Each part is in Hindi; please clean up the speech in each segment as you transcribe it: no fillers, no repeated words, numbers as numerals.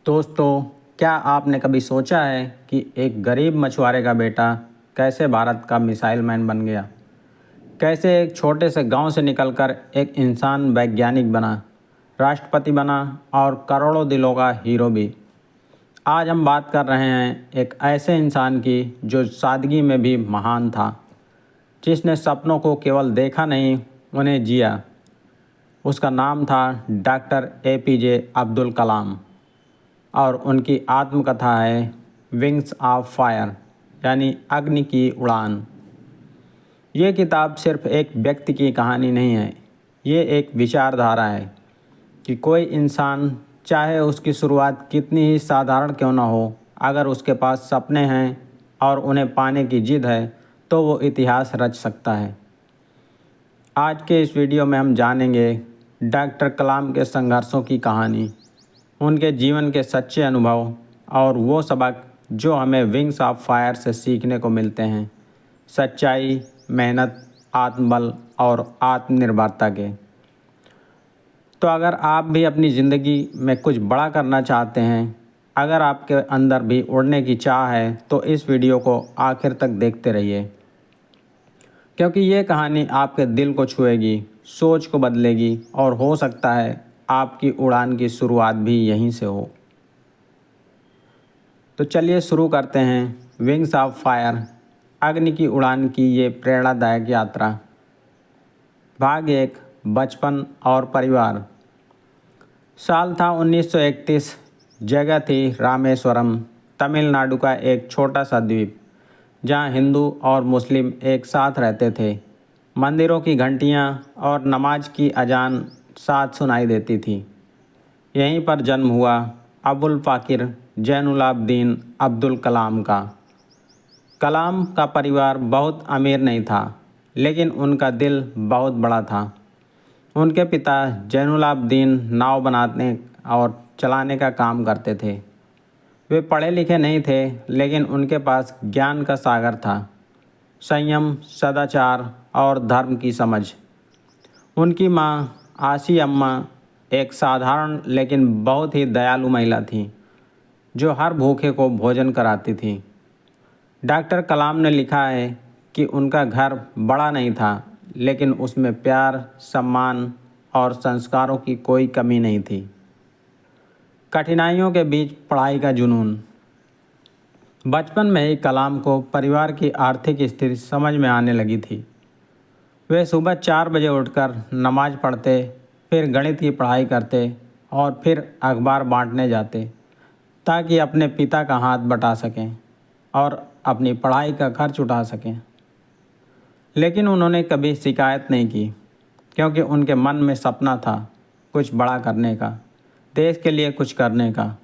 दोस्तों, क्या आपने कभी सोचा है कि एक गरीब मछुआरे का बेटा कैसे भारत का मिसाइल मैन बन गया? कैसे एक छोटे से गांव से निकलकर एक इंसान वैज्ञानिक बना, राष्ट्रपति बना और करोड़ों दिलों का हीरो भी। आज हम बात कर रहे हैं एक ऐसे इंसान की जो सादगी में भी महान था, जिसने सपनों को केवल देखा नहीं, उन्हें जिया। उसका नाम था डॉक्टर APJ अब्दुल कलाम और उनकी आत्मकथा है विंग्स ऑफ फायर, यानी अग्नि की उड़ान। ये किताब सिर्फ एक व्यक्ति की कहानी नहीं है, ये एक विचारधारा है कि कोई इंसान, चाहे उसकी शुरुआत कितनी ही साधारण क्यों ना हो, अगर उसके पास सपने हैं और उन्हें पाने की जिद है तो वो इतिहास रच सकता है। आज के इस वीडियो में हम जानेंगे डॉक्टर कलाम के संघर्षों की कहानी, उनके जीवन के सच्चे अनुभव और वो सबक जो हमें विंग्स ऑफ फायर से सीखने को मिलते हैं, सच्चाई, मेहनत, आत्मबल और आत्मनिर्भरता के। तो अगर आप भी अपनी ज़िंदगी में कुछ बड़ा करना चाहते हैं, अगर आपके अंदर भी उड़ने की चाह है, तो इस वीडियो को आखिर तक देखते रहिए, क्योंकि ये कहानी आपके दिल को छुएगी, सोच को बदलेगी और हो सकता है आपकी उड़ान की शुरुआत भी यहीं से हो। तो चलिए शुरू करते हैं विंग्स ऑफ फायर, अग्नि की उड़ान की ये प्रेरणादायक यात्रा। भाग 1, बचपन और परिवार। साल था 1931। जगह थी रामेश्वरम, तमिलनाडु का एक छोटा सा द्वीप, जहाँ हिंदू और मुस्लिम एक साथ रहते थे। मंदिरों की घंटियाँ और नमाज की अजान साथ सुनाई देती थी। यहीं पर जन्म हुआ अबुल पाकिर जैनुलाब्दीन अब्दुल कलाम का। कलाम का परिवार बहुत अमीर नहीं था, लेकिन उनका दिल बहुत बड़ा था। उनके पिता जैनुलाब्दीन नाव बनाने और चलाने का काम करते थे। वे पढ़े लिखे नहीं थे, लेकिन उनके पास ज्ञान का सागर था, संयम, सदाचार और धर्म की समझ। उनकी माँ आसी अम्मा एक साधारण लेकिन बहुत ही दयालु महिला थी, जो हर भूखे को भोजन कराती थी। डॉक्टर कलाम ने लिखा है कि उनका घर बड़ा नहीं था, लेकिन उसमें प्यार, सम्मान और संस्कारों की कोई कमी नहीं थी। कठिनाइयों के बीच पढ़ाई का जुनून। बचपन में ही कलाम को परिवार की आर्थिक स्थिति समझ में आने लगी थी। वे सुबह 4 बजे उठकर नमाज पढ़ते, फिर गणित की पढ़ाई करते और फिर अखबार बांटने जाते, ताकि अपने पिता का हाथ बटा सकें और अपनी पढ़ाई का खर्च उठा सकें। लेकिन उन्होंने कभी शिकायत नहीं की, क्योंकि उनके मन में सपना था कुछ बड़ा करने का, देश के लिए कुछ करने का।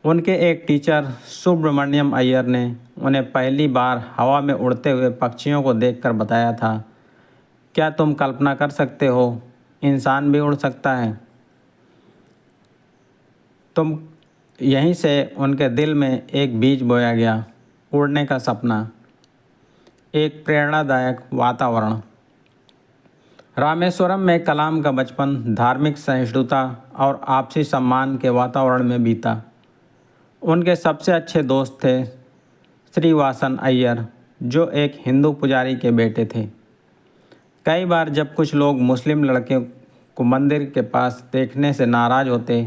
उनके एक टीचर सुब्रमण्यम अय्यर ने उन्हें पहली बार हवा में उड़ते हुए पक्षियों को देखकर बताया था, क्या तुम कल्पना कर सकते हो, इंसान भी उड़ सकता है? यहीं से उनके दिल में एक बीज बोया गया, उड़ने का सपना। एक प्रेरणादायक वातावरण। रामेश्वरम में कलाम का बचपन धार्मिक सहिष्णुता और आपसी सम्मान के वातावरण में बीता। उनके सबसे अच्छे दोस्त थे श्रीवासन अय्यर, जो एक हिंदू पुजारी के बेटे थे। कई बार जब कुछ लोग मुस्लिम लड़के को मंदिर के पास देखने से नाराज़ होते,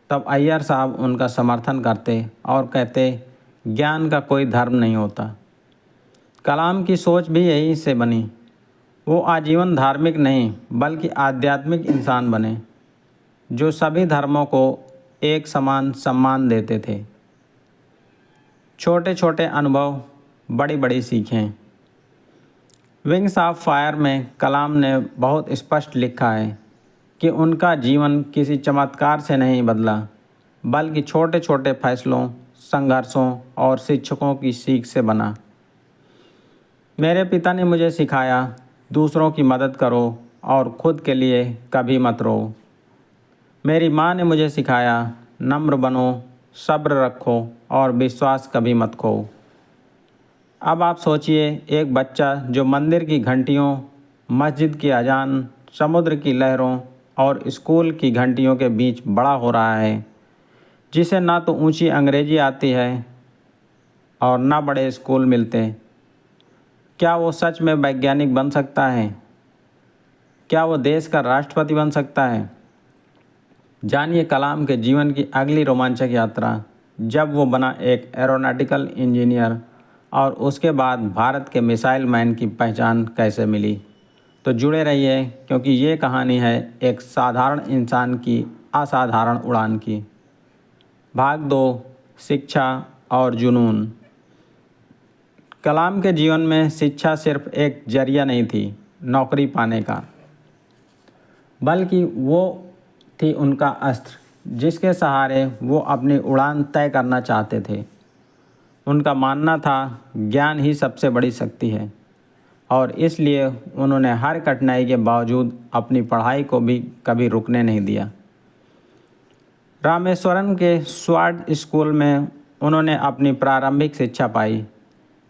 तब अय्यर साहब उनका समर्थन करते और कहते, ज्ञान का कोई धर्म नहीं होता। कलाम की सोच भी यही से बनी। वो आजीवन धार्मिक नहीं, बल्कि आध्यात्मिक इंसान बने, जो सभी धर्मों को एक समान सम्मान देते थे। छोटे छोटे अनुभव, बड़ी बड़ी सीखें। विंग्स ऑफ फायर में कलाम ने बहुत स्पष्ट लिखा है कि उनका जीवन किसी चमत्कार से नहीं बदला, बल्कि छोटे छोटे फैसलों, संघर्षों और शिक्षकों की सीख से बना। मेरे पिता ने मुझे सिखाया, दूसरों की मदद करो और खुद के लिए कभी मत रो। मेरी माँ ने मुझे सिखाया, नम्र बनो, सब्र रखो और विश्वास कभी मत खो। अब आप सोचिए, एक बच्चा जो मंदिर की घंटियों, मस्जिद की अजान, समुद्र की लहरों और स्कूल की घंटियों के बीच बड़ा हो रहा है, जिसे ना तो ऊंची अंग्रेजी आती है और ना बड़े स्कूल मिलते, क्या वो सच में वैज्ञानिक बन सकता है? क्या वो देश का राष्ट्रपति बन सकता है? जानिए कलाम के जीवन की अगली रोमांचक यात्रा, जब वो बना एक एरोनॉटिकल इंजीनियर और उसके बाद भारत के मिसाइल मैन की पहचान कैसे मिली। तो जुड़े रहिए, क्योंकि ये कहानी है एक साधारण इंसान की असाधारण उड़ान की। भाग 2, शिक्षा और जुनून। कलाम के जीवन में शिक्षा सिर्फ एक जरिया नहीं थी नौकरी पाने का, बल्कि वो थी उनका अस्त्र जिसके सहारे वो अपनी उड़ान तय करना चाहते थे। उनका मानना था ज्ञान ही सबसे बड़ी शक्ति है, और इसलिए उन्होंने हर कठिनाई के बावजूद अपनी पढ़ाई को भी कभी रुकने नहीं दिया। रामेश्वरम के स्वाड स्कूल में उन्होंने अपनी प्रारंभिक शिक्षा पाई।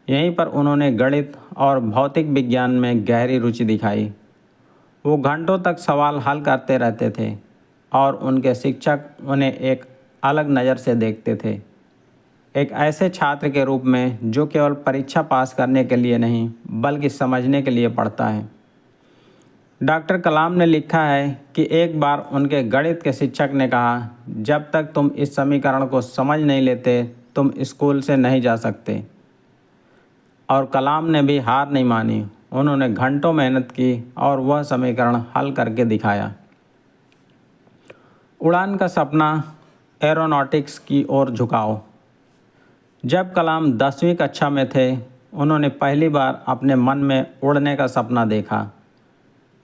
यहीं पर उन्होंने गणित और भौतिक विज्ञान में गहरी रुचि दिखाई। वो घंटों तक सवाल हल करते रहते थे और उनके शिक्षक उन्हें एक अलग नज़र से देखते थे, एक ऐसे छात्र के रूप में जो केवल परीक्षा पास करने के लिए नहीं बल्कि समझने के लिए पढ़ता है। डॉक्टर कलाम ने लिखा है कि एक बार उनके गणित के शिक्षक ने कहा, जब तक तुम इस समीकरण को समझ नहीं लेते तुम स्कूल से नहीं जा सकते। और कलाम ने भी हार नहीं मानी। उन्होंने घंटों मेहनत की और वह समीकरण हल करके दिखाया। उड़ान का सपना, एरोनॉटिक्स की ओर झुकाव। जब कलाम 10वीं कक्षा में थे, उन्होंने पहली बार अपने मन में उड़ने का सपना देखा।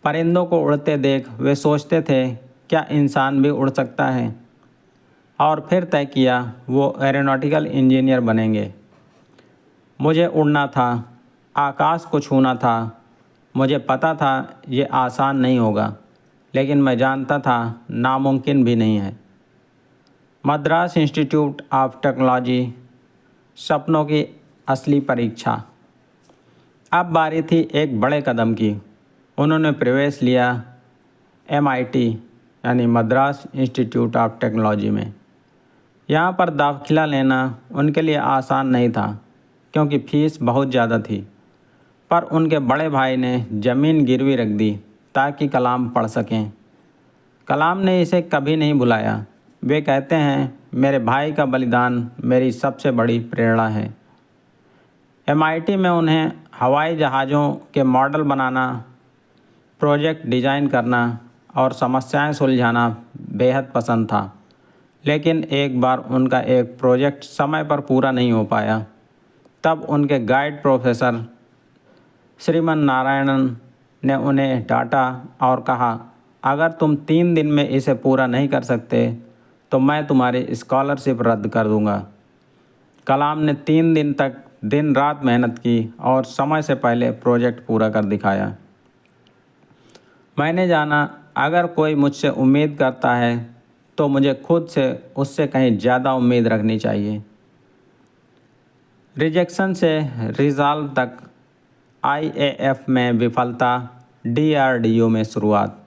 परिंदों को उड़ते देख वे सोचते थे, क्या इंसान भी उड़ सकता है? और फिर तय किया वो एरोनॉटिकल इंजीनियर बनेंगे। मुझे उड़ना था, आकाश को छूना था। मुझे पता था ये आसान नहीं होगा, लेकिन मैं जानता था नामुमकिन भी नहीं है। मद्रास इंस्टीट्यूट ऑफ टेक्नोलॉजी, सपनों की असली परीक्षा। अब बारी थी एक बड़े कदम की। उन्होंने प्रवेश लिया MIT यानी मद्रास इंस्टीट्यूट ऑफ टेक्नोलॉजी में। यहाँ पर दाखिला लेना उनके लिए आसान नहीं था, क्योंकि फीस बहुत ज़्यादा थी। पर उनके बड़े भाई ने ज़मीन गिरवी रख दी ताकि कलाम पढ़ सकें। कलाम ने इसे कभी नहीं भुलाया। वे कहते हैं, मेरे भाई का बलिदान मेरी सबसे बड़ी प्रेरणा है। MIT में उन्हें हवाई जहाज़ों के मॉडल बनाना, प्रोजेक्ट डिज़ाइन करना और समस्याएं सुलझाना बेहद पसंद था। लेकिन एक बार उनका एक प्रोजेक्ट समय पर पूरा नहीं हो पाया। तब उनके गाइड प्रोफेसर श्रीमन नारायणन ने उन्हें डांटा और कहा, अगर तुम 3 दिन में इसे पूरा नहीं कर सकते तो मैं तुम्हारी स्कॉलरशिप रद्द कर दूंगा। कलाम ने 3 दिन तक दिन रात मेहनत की और समय से पहले प्रोजेक्ट पूरा कर दिखाया। मैंने जाना, अगर कोई मुझसे उम्मीद करता है तो मुझे खुद से उससे कहीं ज़्यादा उम्मीद रखनी चाहिए। रिजेक्शन से रिजॉल्व तक, IAF में विफलता, DRDO में शुरुआत।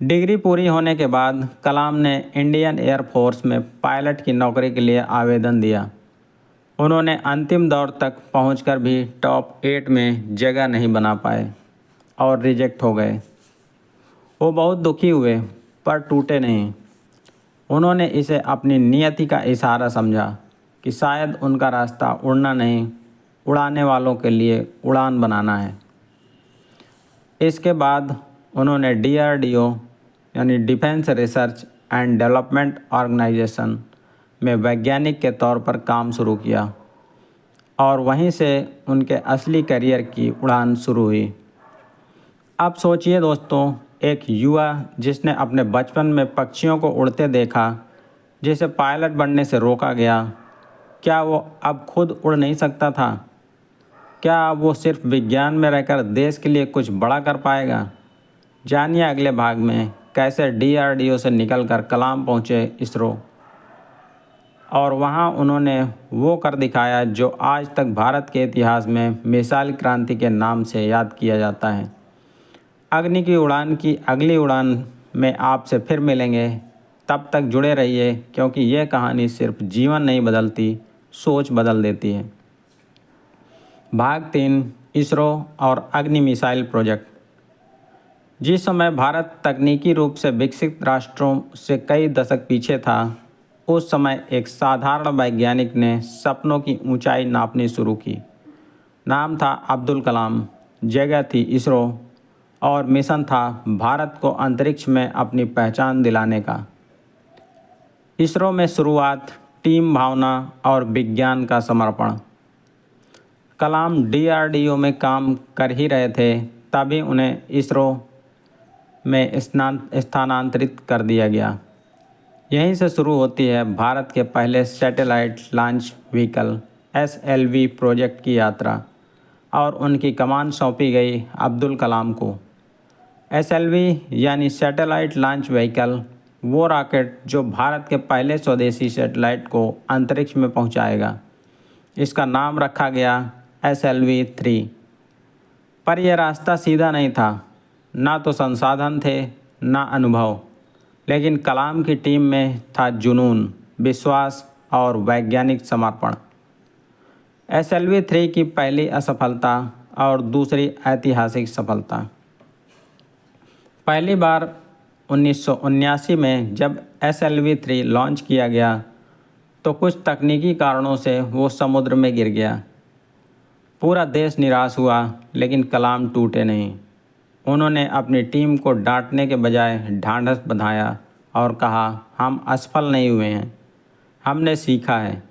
डिग्री पूरी होने के बाद कलाम ने इंडियन एयरफोर्स में पायलट की नौकरी के लिए आवेदन दिया। उन्होंने अंतिम दौर तक पहुंचकर भी टॉप 8 में जगह नहीं बना पाए और रिजेक्ट हो गए। वो बहुत दुखी हुए, पर टूटे नहीं। उन्होंने इसे अपनी नियति का इशारा समझा कि शायद उनका रास्ता उड़ना नहीं, उड़ाने वालों के लिए उड़ान बनाना है। इसके बाद उन्होंने DRDO यानी defence research and development organisation में वैज्ञानिक के तौर पर काम शुरू किया, और वहीं से उनके असली करियर की उड़ान शुरू हुई। अब सोचिए दोस्तों, एक युवा जिसने अपने बचपन में पक्षियों को उड़ते देखा, जिसे पायलट बनने से रोका गया, क्या वो अब खुद उड़ नहीं सकता था? क्या वो सिर्फ विज्ञान में रहकर देश के लिए कुछ बड़ा कर पाएगा? जानिए अगले भाग में कैसे DRDO से निकलकर कलाम पहुँचे इसरो, और वहाँ उन्होंने वो कर दिखाया जो आज तक भारत के इतिहास में मिसाइल क्रांति के नाम से याद किया जाता है। अग्नि की उड़ान की अगली उड़ान में आपसे फिर मिलेंगे। तब तक जुड़े रहिए, क्योंकि यह कहानी सिर्फ जीवन नहीं बदलती, सोच बदल देती है। भाग 3, इसरो और अग्नि मिसाइल प्रोजेक्ट। जिस समय भारत तकनीकी रूप से विकसित राष्ट्रों से कई दशक पीछे था, उस समय एक साधारण वैज्ञानिक ने सपनों की ऊंचाई नापनी शुरू की। नाम था अब्दुल कलाम, जगह थी इसरो और मिशन था भारत को अंतरिक्ष में अपनी पहचान दिलाने का। इसरो में शुरुआत, टीम भावना और विज्ञान का समर्पण। कलाम DRDO में काम कर ही रहे थे, तभी उन्हें इसरो में स्थानांतरित कर दिया गया। यहीं से शुरू होती है भारत के पहले satellite launch vehicle SLV project की यात्रा, और उनकी कमान सौंपी गई अब्दुल कलाम को। SLV यानी सैटेलाइट लॉन्च व्हीकल, वो रॉकेट जो भारत के पहले स्वदेशी सैटेलाइट को अंतरिक्ष में पहुंचाएगा। इसका नाम रखा गया SLV-3। पर यह रास्ता सीधा नहीं था, ना तो संसाधन थे ना अनुभव, लेकिन कलाम की टीम में था जुनून, विश्वास और वैज्ञानिक समर्पण। SLV-3 की पहली असफलता और दूसरी ऐतिहासिक सफलता। पहली बार 1979 में जब SLV-3 लॉन्च किया गया तो कुछ तकनीकी कारणों से वो समुद्र में गिर गया। पूरा देश निराश हुआ, लेकिन कलाम टूटे नहीं। उन्होंने अपनी टीम को डांटने के बजाय ढांढस बंधाया और कहा, हम असफल नहीं हुए हैं, हमने सीखा है।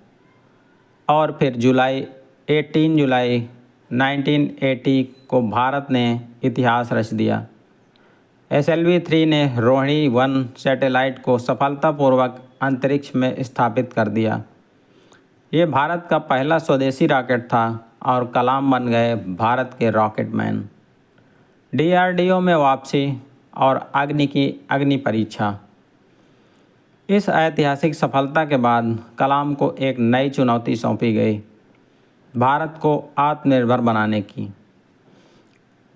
और फिर 18 जुलाई 1980 को भारत ने इतिहास रच दिया। SLV-3 ने रोहिणी 1 सैटेलाइट को सफलतापूर्वक अंतरिक्ष में स्थापित कर दिया। ये भारत का पहला स्वदेशी रॉकेट था और कलाम बन गए भारत के रॉकेट मैन। DRDO में वापसी और अग्नि परीक्षा। इस ऐतिहासिक सफलता के बाद कलाम को एक नई चुनौती सौंपी गई, भारत को आत्मनिर्भर बनाने की।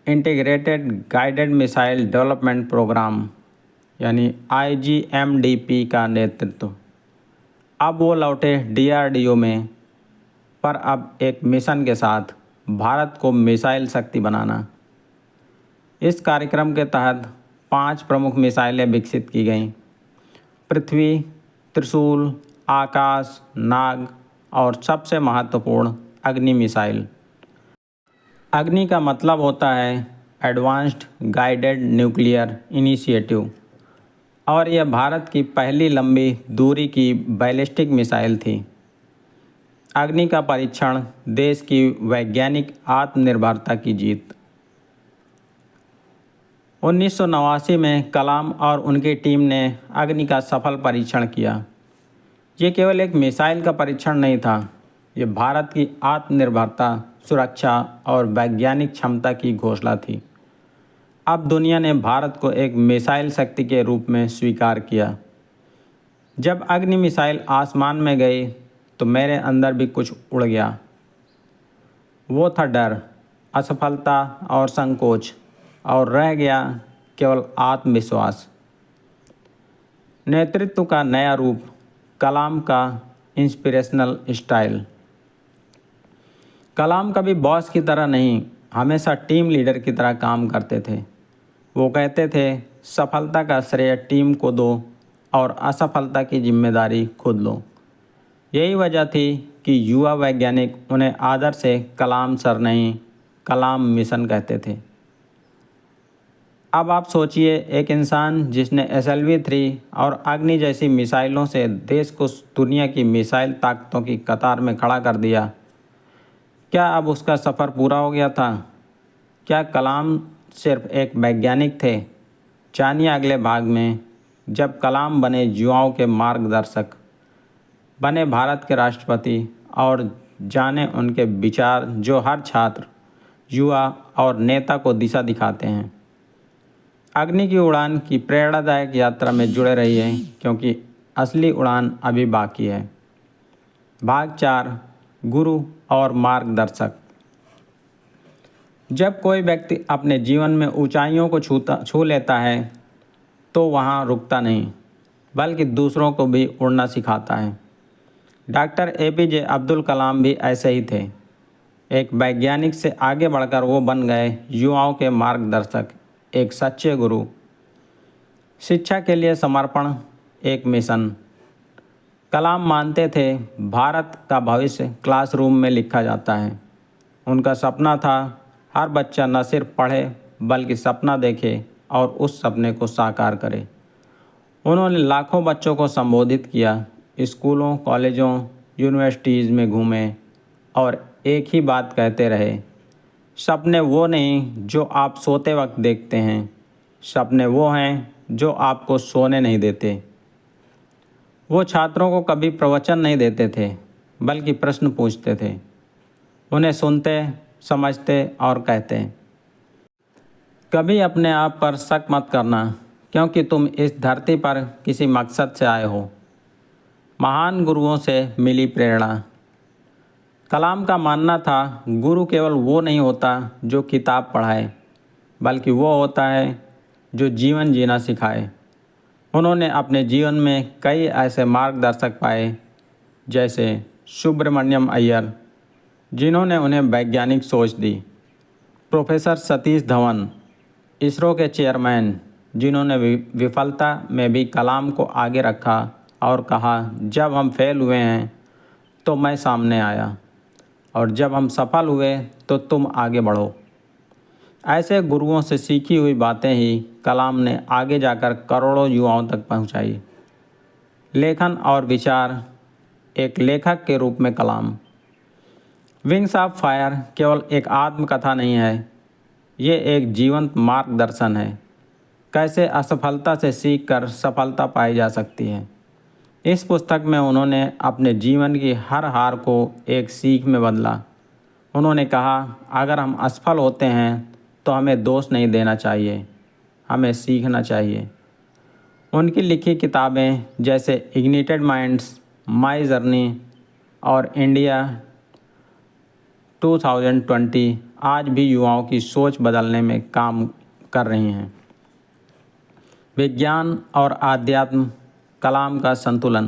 Integrated guided missile development programme यानी IGMDP का नेतृत्व। अब वो लौटे DRDO में, पर अब एक मिशन के साथ, भारत को मिसाइल शक्ति बनाना। इस कार्यक्रम के तहत 5 प्रमुख मिसाइलें विकसित की गईं: पृथ्वी, त्रिशूल, आकाश, नाग और सबसे महत्वपूर्ण अग्नि मिसाइल। अग्नि का मतलब होता है एडवांस्ड गाइडेड न्यूक्लियर इनिशिएटिव, और यह भारत की पहली लंबी दूरी की बैलिस्टिक मिसाइल थी। अग्नि का परीक्षण, देश की वैज्ञानिक आत्मनिर्भरता की जीत। 1989 में कलाम और उनकी टीम ने अग्नि का सफल परीक्षण किया। ये केवल एक मिसाइल का परीक्षण नहीं था, ये भारत की आत्मनिर्भरता, सुरक्षा और वैज्ञानिक क्षमता की घोषणा थी। अब दुनिया ने भारत को एक मिसाइल शक्ति के रूप में स्वीकार किया। जब अग्नि मिसाइल आसमान में गई तो मेरे अंदर भी कुछ उड़ गया। वो था डर, असफलता और संकोच, और रह गया केवल आत्मविश्वास। नेतृत्व का नया रूप, कलाम का इंस्पिरेशनल स्टाइल। कलाम कभी बॉस की तरह नहीं, हमेशा टीम लीडर की तरह काम करते थे। वो कहते थे, सफलता का श्रेय टीम को दो और असफलता की जिम्मेदारी खुद लो। यही वजह थी कि युवा वैज्ञानिक उन्हें आदर से कलाम सर नहीं, कलाम मिशन कहते थे। अब आप सोचिए, एक इंसान जिसने SLV-3 और अग्नि जैसी मिसाइलों से देश को दुनिया की मिसाइल ताकतों की कतार में खड़ा कर दिया, क्या अब उसका सफ़र पूरा हो गया था? क्या कलाम सिर्फ एक वैज्ञानिक थे? जानिए अगले भाग में, जब कलाम बने युवाओं के मार्गदर्शक, बने भारत के राष्ट्रपति, और जाने उनके विचार जो हर छात्र, युवा और नेता को दिशा दिखाते हैं। अग्नि की उड़ान की प्रेरणादायक यात्रा में जुड़े रहिए, क्योंकि असली उड़ान अभी बाकी है। भाग 4, गुरु और मार्गदर्शक। जब कोई व्यक्ति अपने जीवन में ऊंचाइयों को छू लेता है तो वहाँ रुकता नहीं, बल्कि दूसरों को भी उड़ना सिखाता है। डॉक्टर एपीजे अब्दुल कलाम भी ऐसे ही थे। एक वैज्ञानिक से आगे बढ़कर वो बन गए युवाओं के मार्गदर्शक, एक सच्चे गुरु। शिक्षा के लिए समर्पण एक मिशन। कलाम मानते थे भारत का भविष्य क्लासरूम में लिखा जाता है। उनका सपना था हर बच्चा न सिर्फ पढ़े बल्कि सपना देखे और उस सपने को साकार करे। उन्होंने लाखों बच्चों को संबोधित किया, स्कूलों, कॉलेजों, यूनिवर्सिटीज़ में घूमे और एक ही बात कहते रहे, सपने वो नहीं जो आप सोते वक्त देखते हैं, सपने वो हैं जो आपको सोने नहीं देते। वो छात्रों को कभी प्रवचन नहीं देते थे बल्कि प्रश्न पूछते थे, उन्हें सुनते, समझते और कहते, कभी अपने आप पर शक मत करना क्योंकि तुम इस धरती पर किसी मकसद से आए हो। महान गुरुओं से मिली प्रेरणा। कलाम का मानना था गुरु केवल वो नहीं होता जो किताब पढ़ाए, बल्कि वो होता है जो जीवन जीना सिखाए। उन्होंने अपने जीवन में कई ऐसे मार्गदर्शक पाए जैसे सुब्रमण्यम अय्यर, जिन्होंने उन्हें वैज्ञानिक सोच दी, प्रोफेसर सतीश धवन, इसरो के चेयरमैन, जिन्होंने विफलता में भी कलाम को आगे रखा और कहा जब हम फेल हुए हैं तो मैं सामने आया और जब हम सफल हुए तो तुम आगे बढ़ो। ऐसे गुरुओं से सीखी हुई बातें ही कलाम ने आगे जाकर करोड़ों युवाओं तक पहुंचाई। लेखन और विचार। एक लेखक के रूप में कलाम। विंग्स ऑफ फायर केवल एक आत्मकथा नहीं है, ये एक जीवंत मार्गदर्शन है। कैसे असफलता से सीखकर सफलता पाई जा सकती है। इस पुस्तक में उन्होंने अपने जीवन की हर हार को एक सीख में बदला। उन्होंने कहा अगर हम असफल होते हैं तो हमें दोष नहीं देना चाहिए, हमें सीखना चाहिए। उनकी लिखी किताबें जैसे इग्निटेड माइंड्स, माई जर्नी और इंडिया 2020 आज भी युवाओं की सोच बदलने में काम कर रही हैं। विज्ञान और आध्यात्म। कलाम का संतुलन।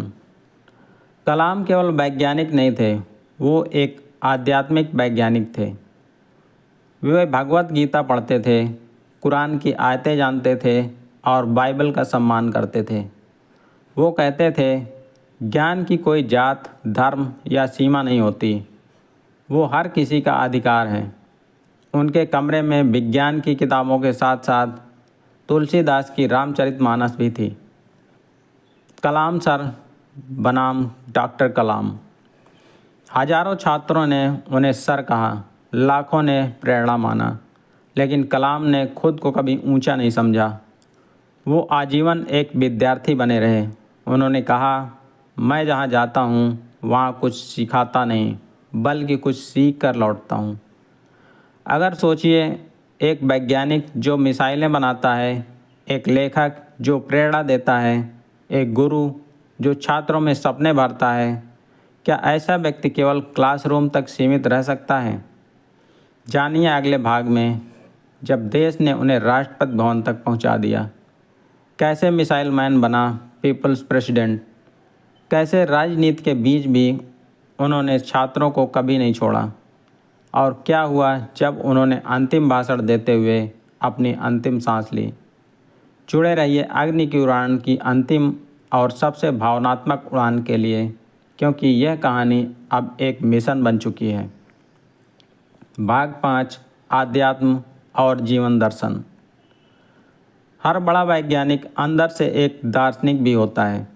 कलाम केवल वैज्ञानिक नहीं थे, वो एक आध्यात्मिक वैज्ञानिक थे। वे भगवत गीता पढ़ते थे, कुरान की आयतें जानते थे और बाइबल का सम्मान करते थे। वो कहते थे ज्ञान की कोई जात, धर्म या सीमा नहीं होती, वो हर किसी का अधिकार है। उनके कमरे में विज्ञान की किताबों के साथ साथ तुलसीदास की रामचरितमानस भी थी। कलाम सर बनाम डॉक्टर कलाम। हजारों छात्रों ने उन्हें सर कहा, लाखों ने प्रेरणा माना, लेकिन कलाम ने खुद को कभी ऊंचा नहीं समझा। वो आजीवन एक विद्यार्थी बने रहे। उन्होंने कहा मैं जहाँ जाता हूँ वहाँ कुछ सिखाता नहीं बल्कि कुछ सीख कर लौटता हूँ। अगर सोचिए, एक वैज्ञानिक जो मिसाइलें बनाता है, एक लेखक जो प्रेरणा देता है, एक गुरु जो छात्रों में सपने भरता है, क्या ऐसा व्यक्ति केवल क्लासरूम तक सीमित रह सकता है? जानिए अगले भाग में, जब देश ने उन्हें राष्ट्रपति भवन तक पहुंचा दिया, कैसे मिसाइल मैन बना पीपल्स प्रेसिडेंट, कैसे राजनीति के बीच भी उन्होंने छात्रों को कभी नहीं छोड़ा, और क्या हुआ जब उन्होंने अंतिम भाषण देते हुए अपनी अंतिम सांस ली। जुड़े रहिए अग्नि की उड़ान की अंतिम और सबसे भावनात्मक उड़ान के लिए, क्योंकि यह कहानी अब एक मिशन बन चुकी है। भाग 5, आध्यात्म और जीवन दर्शन। हर बड़ा वैज्ञानिक अंदर से एक दार्शनिक भी होता है,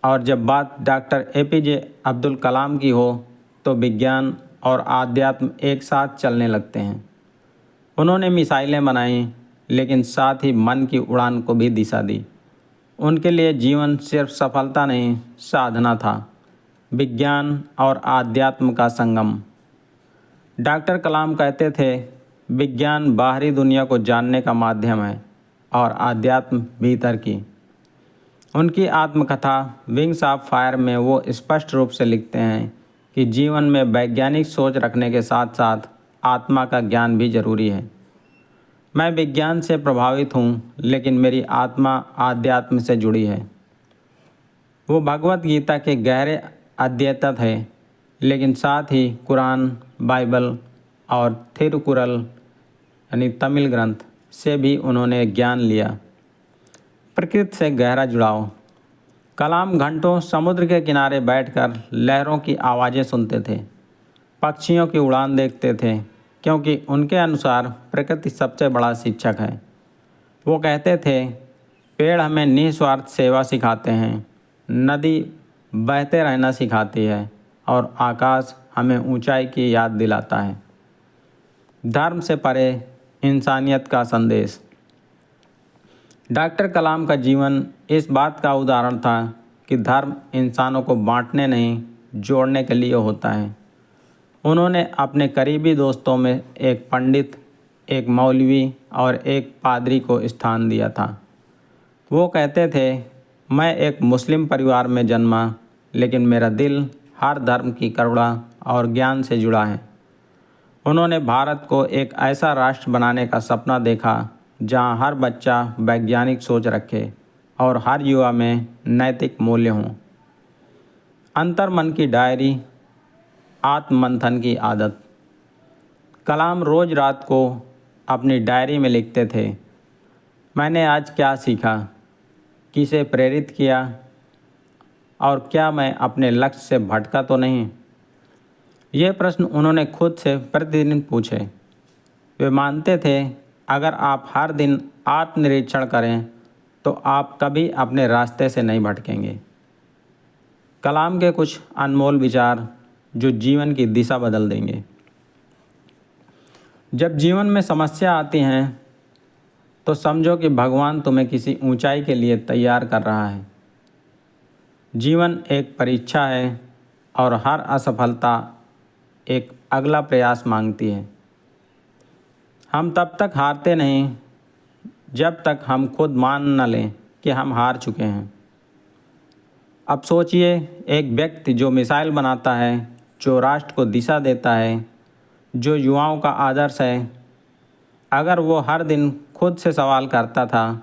और जब बात डॉक्टर एपीजे अब्दुल कलाम की हो तो विज्ञान और आध्यात्म एक साथ चलने लगते हैं। उन्होंने मिसाइलें बनाई, लेकिन साथ ही मन की उड़ान को भी दिशा दी। उनके लिए जीवन सिर्फ सफलता नहीं, साधना था। विज्ञान और आध्यात्म का संगम। डॉक्टर कलाम कहते थे विज्ञान बाहरी दुनिया को जानने का माध्यम है और आध्यात्म भीतर की। उनकी आत्मकथा विंग्स ऑफ फायर में वो स्पष्ट रूप से लिखते हैं कि जीवन में वैज्ञानिक सोच रखने के साथ साथ आत्मा का ज्ञान भी जरूरी है। मैं विज्ञान से प्रभावित हूँ, लेकिन मेरी आत्मा आध्यात्म से जुड़ी है। वो भगवत गीता के गहरे अध्येता थे, लेकिन साथ ही कुरान, बाइबल और थिरुकुरल यानी तमिल ग्रंथ से भी उन्होंने ज्ञान लिया। प्रकृति से गहरा जुड़ाव। कलाम घंटों समुद्र के किनारे बैठकर लहरों की आवाज़ें सुनते थे, पक्षियों की उड़ान देखते थे, क्योंकि उनके अनुसार प्रकृति सबसे बड़ा शिक्षक है। वो कहते थे, पेड़ हमें निस्वार्थ सेवा सिखाते हैं, नदी बहते रहना सिखाती है और आकाश हमें ऊंचाई की याद दिलाता है। धर्म से परे इंसानियत का संदेश। डॉक्टर कलाम का जीवन इस बात का उदाहरण था कि धर्म इंसानों को बांटने नहीं, जोड़ने के लिए होता है। उन्होंने अपने करीबी दोस्तों में एक पंडित, एक मौलवी और एक पादरी को स्थान दिया था। वो कहते थे, मैं एक मुस्लिम परिवार में जन्मा, लेकिन मेरा दिल हर धर्म की करुणा और ज्ञान से जुड़ा है। उन्होंने भारत को एक ऐसा राष्ट्र बनाने का सपना देखा जहां हर बच्चा वैज्ञानिक सोच रखे और हर युवा में नैतिक मूल्य हों। अंतर्मन की डायरी, आत्ममंथन की आदत। कलाम रोज़ रात को अपनी डायरी में लिखते थे, मैंने आज क्या सीखा, किसे प्रेरित किया और क्या मैं अपने लक्ष्य से भटका तो नहीं। ये प्रश्न उन्होंने खुद से प्रतिदिन पूछे। वे मानते थे, अगर आप हर दिन आत्मनिरीक्षण करें तो आप कभी अपने रास्ते से नहीं भटकेंगे। कलाम के कुछ अनमोल विचार जो जीवन की दिशा बदल देंगे। जब जीवन में समस्या आती हैं तो समझो कि भगवान तुम्हें किसी ऊंचाई के लिए तैयार कर रहा है। जीवन एक परीक्षा है और हर असफलता एक अगला प्रयास मांगती है। हम तब तक हारते नहीं जब तक हम खुद मान न लें कि हम हार चुके हैं। अब सोचिए, एक व्यक्ति जो मिसाइल बनाता है, जो राष्ट्र को दिशा देता है, जो युवाओं का आदर्श है, अगर वो हर दिन खुद से सवाल करता था,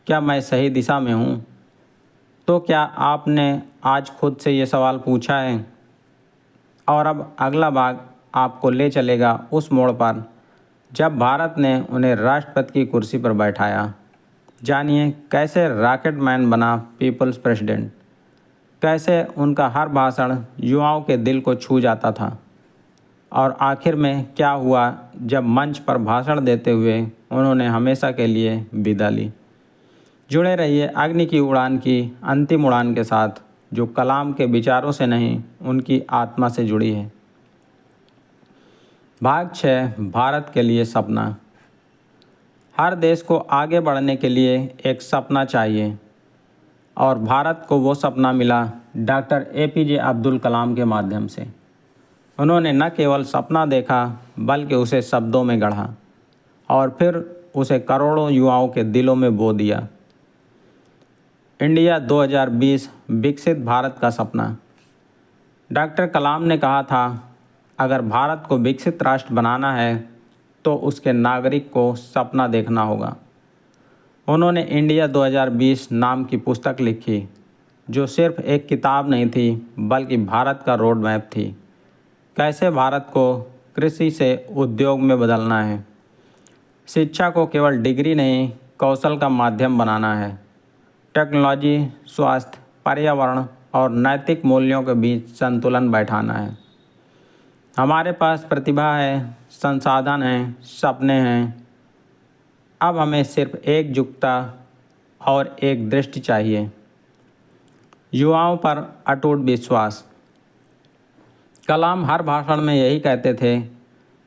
क्या मैं सही दिशा में हूँ, तो क्या आपने आज खुद से ये सवाल पूछा है? और अब अगला भाग आपको ले चलेगा उस मोड़ पर जब भारत ने उन्हें राष्ट्रपति की कुर्सी पर बैठाया। जानिए कैसे रॉकेट मैन बना पीपल्स प्रेसिडेंट, कैसे उनका हर भाषण युवाओं के दिल को छू जाता था और आखिर में क्या हुआ जब मंच पर भाषण देते हुए उन्होंने हमेशा के लिए विदा ली। जुड़े रहिए अग्नि की उड़ान की अंतिम उड़ान के साथ, जो कलाम के विचारों से नहीं, उनकी आत्मा से जुड़ी है। भाग 6, भारत के लिए सपना। हर देश को आगे बढ़ने के लिए एक सपना चाहिए और भारत को वो सपना मिला डॉक्टर APJ अब्दुल कलाम के माध्यम से। उन्होंने न केवल सपना देखा बल्कि उसे शब्दों में गढ़ा और फिर उसे करोड़ों युवाओं के दिलों में बो दिया। इंडिया 2020 विकसित भारत का सपना। डॉक्टर कलाम ने कहा था, अगर भारत को विकसित राष्ट्र बनाना है तो उसके नागरिक को सपना देखना होगा। उन्होंने इंडिया 2020 नाम की पुस्तक लिखी, जो सिर्फ एक किताब नहीं थी बल्कि भारत का रोड मैप थी। कैसे भारत को कृषि से उद्योग में बदलना है, शिक्षा को केवल डिग्री नहीं कौशल का माध्यम बनाना है, टेक्नोलॉजी, स्वास्थ्य, पर्यावरण और नैतिक मूल्यों के बीच संतुलन बैठाना है। हमारे पास प्रतिभा है, संसाधन हैं, सपने हैं। अब हमें सिर्फ एकजुटता और एक दृष्टि चाहिए। युवाओं पर अटूट विश्वास। कलाम हर भाषण में यही कहते थे,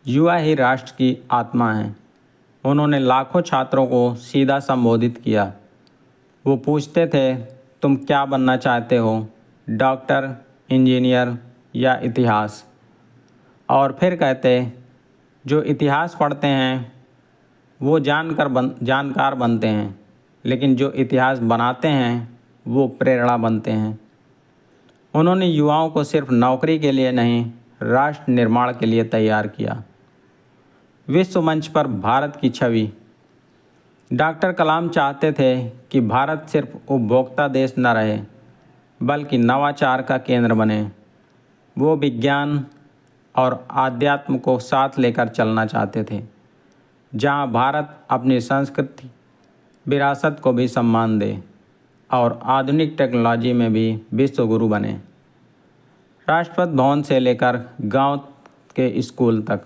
युवा ही राष्ट्र की आत्मा है। उन्होंने लाखों छात्रों को सीधा संबोधित किया। वो पूछते थे, तुम क्या बनना चाहते हो, डॉक्टर, इंजीनियर या इतिहास? और फिर कहते, जो इतिहास पढ़ते हैं वो जानकार बनते हैं, लेकिन जो इतिहास बनाते हैं वो प्रेरणा बनते हैं। उन्होंने युवाओं को सिर्फ नौकरी के लिए नहीं, राष्ट्र निर्माण के लिए तैयार किया। विश्व मंच पर भारत की छवि। डॉक्टर कलाम चाहते थे कि भारत सिर्फ उपभोक्ता देश न रहे, बल्कि नवाचार का केंद्र बने। वो विज्ञान और आध्यात्म को साथ लेकर चलना चाहते थे, जहां भारत अपनी संस्कृति विरासत को भी सम्मान दे और आधुनिक टेक्नोलॉजी में भी विश्व गुरु बने। राष्ट्रपति भवन से लेकर गांव के स्कूल तक।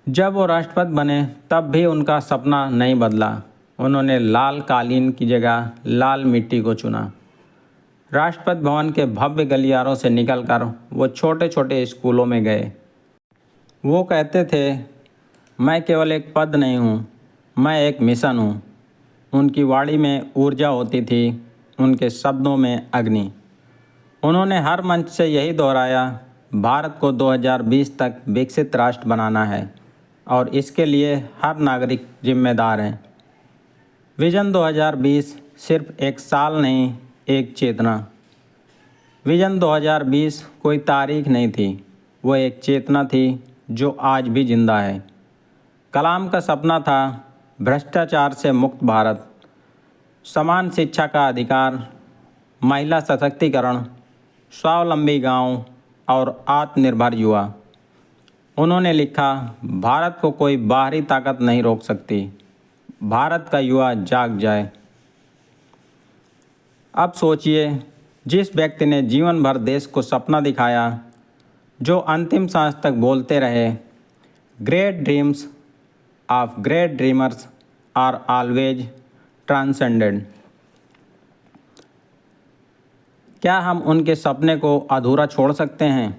जब वो राष्ट्रपति बने तब भी उनका सपना नहीं बदला। उन्होंने लाल कालीन की जगह लाल मिट्टी को चुना। राष्ट्रपति भवन के भव्य गलियारों से निकलकर वो छोटे छोटे स्कूलों में गए। वो कहते थे, मैं केवल एक पद नहीं हूँ, मैं एक मिशन हूँ। उनकी वाणी में ऊर्जा होती थी, उनके शब्दों में अग्नि। उन्होंने हर मंच से यही दोहराया, भारत को 2020 तक विकसित राष्ट्र बनाना है और इसके लिए हर नागरिक जिम्मेदार है। विजन 2020 सिर्फ एक साल नहीं, एक चेतना। विजन 2020 कोई तारीख नहीं थी, वो एक चेतना थी जो आज भी जिंदा है। कलाम का सपना था भ्रष्टाचार से मुक्त भारत, समान शिक्षा का अधिकार, महिला सशक्तिकरण, स्वावलंबी गांव और आत्मनिर्भर युवा। उन्होंने लिखा, भारत को कोई बाहरी ताकत नहीं रोक सकती, भारत का युवा जाग जाए। अब सोचिए, जिस व्यक्ति ने जीवन भर देश को सपना दिखाया, जो अंतिम सांस तक बोलते रहे, great dreams of great dreamers are always transcended. क्या हम उनके सपने को अधूरा छोड़ सकते हैं?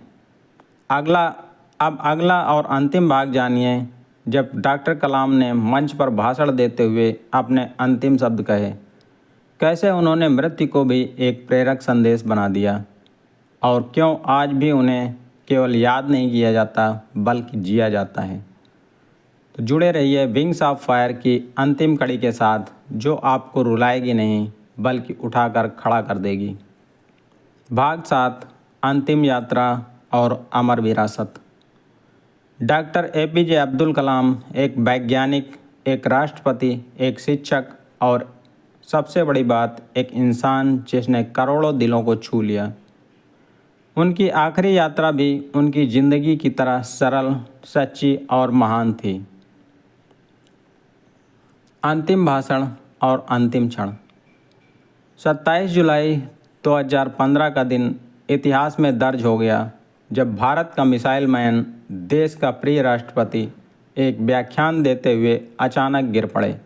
अब अगला और अंतिम भाग जानिए, जब डॉक्टर कलाम ने मंच पर भाषण देते हुए अपने अंतिम शब्द कहे। कैसे उन्होंने मृत्यु को भी एक प्रेरक संदेश बना दिया और क्यों आज भी उन्हें केवल याद नहीं किया जाता बल्कि जिया जाता है। तो जुड़े रहिए विंग्स ऑफ फायर की अंतिम कड़ी के साथ, जो आपको रुलाएगी नहीं बल्कि उठाकर खड़ा कर देगी। भाग 7, अंतिम यात्रा और अमर विरासत। डॉक्टर APJ अब्दुल कलाम एक वैज्ञानिक, एक राष्ट्रपति, एक शिक्षक और सबसे बड़ी बात, एक इंसान जिसने करोड़ों दिलों को छू लिया। उनकी आखिरी यात्रा भी उनकी ज़िंदगी की तरह सरल, सच्ची और महान थी। अंतिम भाषण और अंतिम क्षण। 27 जुलाई 2015 का दिन इतिहास में दर्ज हो गया, जब भारत का मिसाइल मैन, देश का प्रिय राष्ट्रपति एक व्याख्यान देते हुए अचानक गिर पड़े।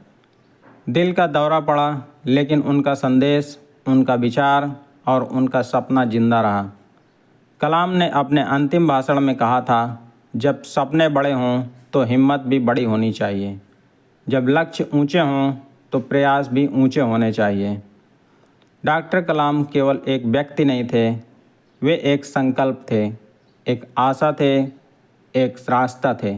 दिल का दौरा पड़ा, लेकिन उनका संदेश, उनका विचार और उनका सपना जिंदा रहा। कलाम ने अपने अंतिम भाषण में कहा था, जब सपने बड़े हों तो हिम्मत भी बड़ी होनी चाहिए, जब लक्ष्य ऊंचे हों तो प्रयास भी ऊंचे होने चाहिए। डॉक्टर कलाम केवल एक व्यक्ति नहीं थे, वे एक संकल्प थे, एक आशा थे, एक रास्ता थे।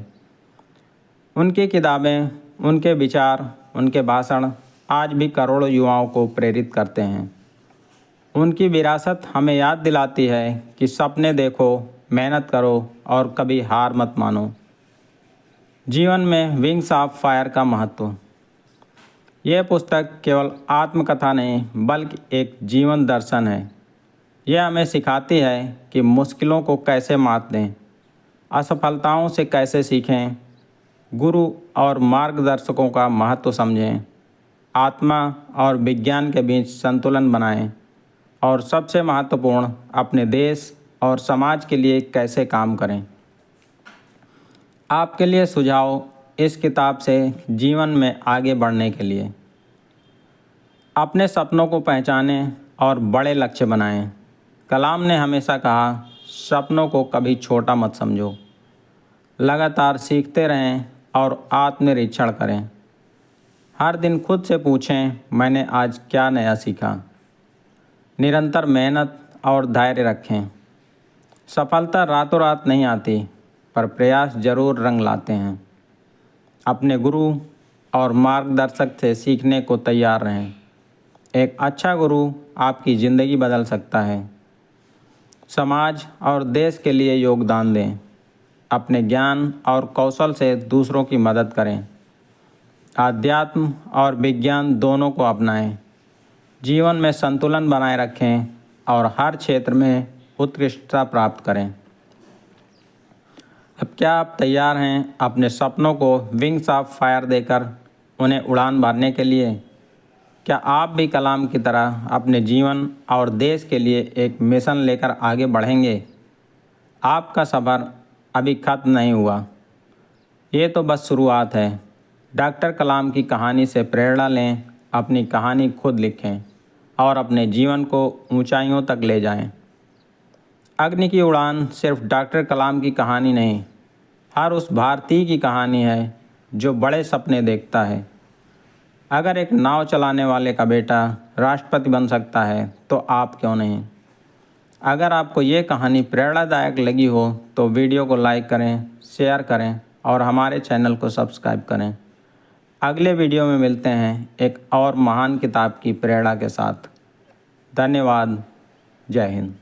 उनकी किताबें, उनके विचार, उनके भाषण आज भी करोड़ों युवाओं को प्रेरित करते हैं। उनकी विरासत हमें याद दिलाती है कि सपने देखो, मेहनत करो और कभी हार मत मानो। जीवन में विंग्स ऑफ फायर का महत्व। यह पुस्तक केवल आत्मकथा नहीं बल्कि एक जीवन दर्शन है। यह हमें सिखाती है कि मुश्किलों को कैसे मात दें, असफलताओं से कैसे सीखें, गुरु और मार्गदर्शकों का महत्व समझें, आत्मा और विज्ञान के बीच संतुलन बनाएं और सबसे महत्वपूर्ण, अपने देश और समाज के लिए कैसे काम करें। आपके लिए सुझाव इस किताब से जीवन में आगे बढ़ने के लिए। अपने सपनों को पहचानें और बड़े लक्ष्य बनाएं। कलाम ने हमेशा कहा, सपनों को कभी छोटा मत समझो। लगातार सीखते रहें और आत्मनिरीक्षण करें। हर दिन खुद से पूछें, मैंने आज क्या नया सीखा। निरंतर मेहनत और धैर्य रखें। सफलता रातों रात नहीं आती, पर प्रयास जरूर रंग लाते हैं। अपने गुरु और मार्गदर्शक से सीखने को तैयार रहें। एक अच्छा गुरु आपकी ज़िंदगी बदल सकता है। समाज और देश के लिए योगदान दें। अपने ज्ञान और कौशल से दूसरों की मदद करें। आध्यात्म और विज्ञान दोनों को अपनाएं। जीवन में संतुलन बनाए रखें और हर क्षेत्र में उत्कृष्टता प्राप्त करें। अब क्या आप तैयार हैं अपने सपनों को विंग्स ऑफ फायर देकर उन्हें उड़ान भरने के लिए? क्या आप भी कलाम की तरह अपने जीवन और देश के लिए एक मिशन लेकर आगे बढ़ेंगे? आपका सफ़र अभी ख़त्म नहीं हुआ, ये तो बस शुरुआत है। डॉक्टर कलाम की कहानी से प्रेरणा लें, अपनी कहानी खुद लिखें और अपने जीवन को ऊंचाइयों तक ले जाएं। अग्नि की उड़ान सिर्फ डॉक्टर कलाम की कहानी नहीं, हर उस भारतीय की कहानी है जो बड़े सपने देखता है। अगर एक नाव चलाने वाले का बेटा राष्ट्रपति बन सकता है तो आप क्यों नहीं? अगर आपको ये कहानी प्रेरणादायक लगी हो तो वीडियो को लाइक करें, शेयर करें और हमारे चैनल को सब्सक्राइब करें। अगले वीडियो में मिलते हैं एक और महान किताब की प्रेरणा के साथ। धन्यवाद। जय हिंद।